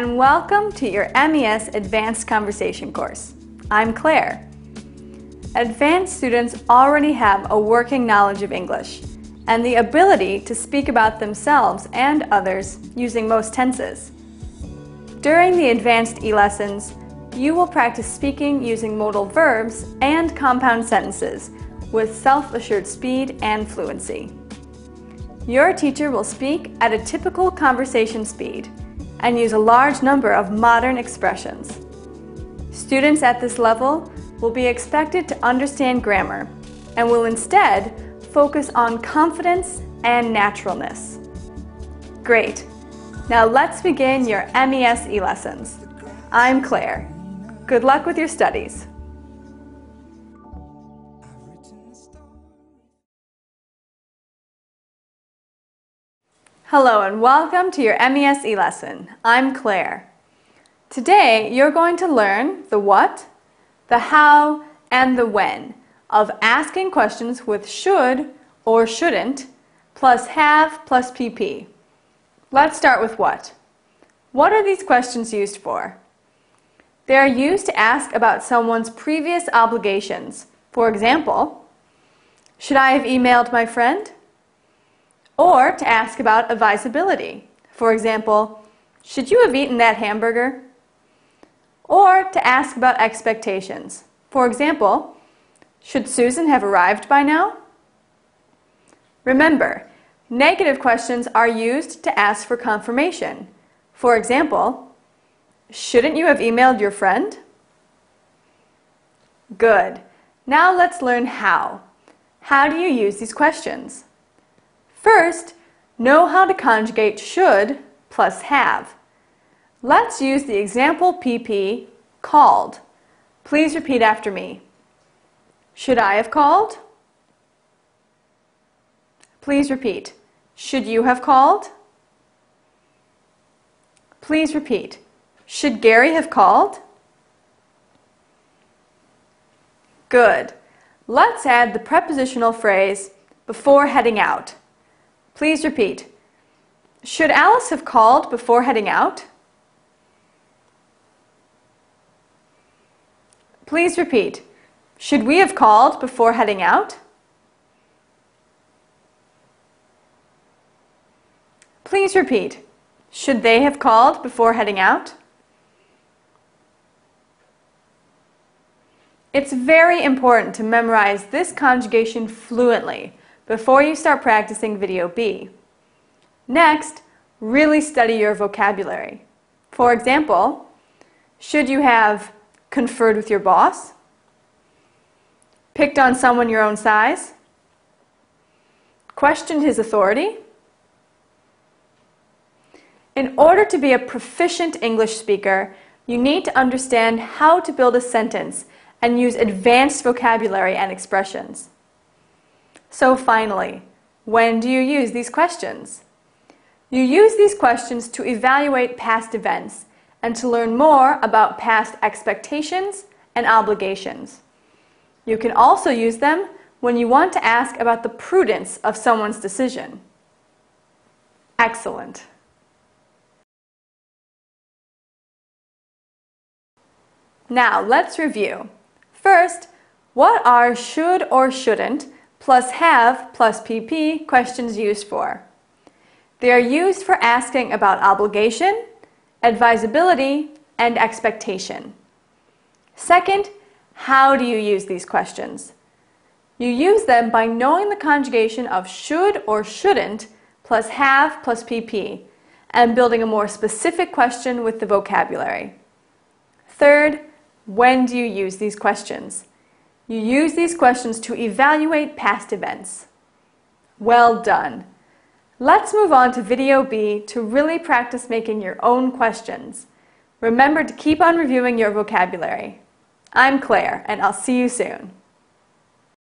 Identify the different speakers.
Speaker 1: and welcome to your MES Advanced Conversation course. I'm Claire. Advanced students already have a working knowledge of English and the ability to speak about themselves and others using most tenses. During the advanced eLessons, you will practice speaking using modal verbs and compound sentences with self-assured speed and fluency. Your teacher will speak at a typical conversation speed and use a large number of modern expressions. Students at this level will be expected to understand grammar and will instead focus on confidence and naturalness. Great! Now let's begin your MES eLessons. I'm Claire. Good luck with your studies. Hello and welcome to your MES eLesson. I'm Claire. Today you're going to learn the what, the how, and the when of asking questions with should or shouldn't plus have plus PP. Let's start with what. What are these questions used for? They are used to ask about someone's previous obligations. For example, should I have emailed my friend? Or to ask about advisability. For example, should you have eaten that hamburger? Or to ask about expectations. For example, should Susan have arrived by now? Remember, negative questions are used to ask for confirmation. For example, shouldn't you have emailed your friend? Good. Now let's learn how. How do you use these questions? First, know how to conjugate should plus have. Let's use the example PP, called. Please repeat after me. Should I have called? Please repeat. Should you have called? Please repeat. Should Gary have called? Good. Let's add the prepositional phrase before heading out. Please repeat. Should Alice have called before heading out? Please repeat. Should we have called before heading out? Please repeat. Should they have called before heading out? It's very important to memorize this conjugation fluently before you start practicing Video.A. Next, really study your vocabulary. For example, should you have conferred with your boss? Picked on someone your own size? Questioned his authority? In order to be a proficient English speaker, you need to understand how to build a sentence and use advanced vocabulary and expressions. So finally, when do you use these questions? You use these questions to evaluate past events and to learn more about past expectations and obligations. You can also use them when you want to ask about the prudence of someone's decision. Excellent. Now let's review. First, what are should or shouldn't plus have plus PP questions used for? They are used for asking about obligation, advisability, and expectation. Second, how do you use these questions? You use them by knowing the conjugation of should or shouldn't plus have plus PP and building a more specific question with the vocabulary. Third, when do you use these questions? You use these questions to evaluate past events. Well done. Let's move on to Video.A to really practice making your own questions. Remember to keep on reviewing your vocabulary. I'm Claire, and I'll see you soon.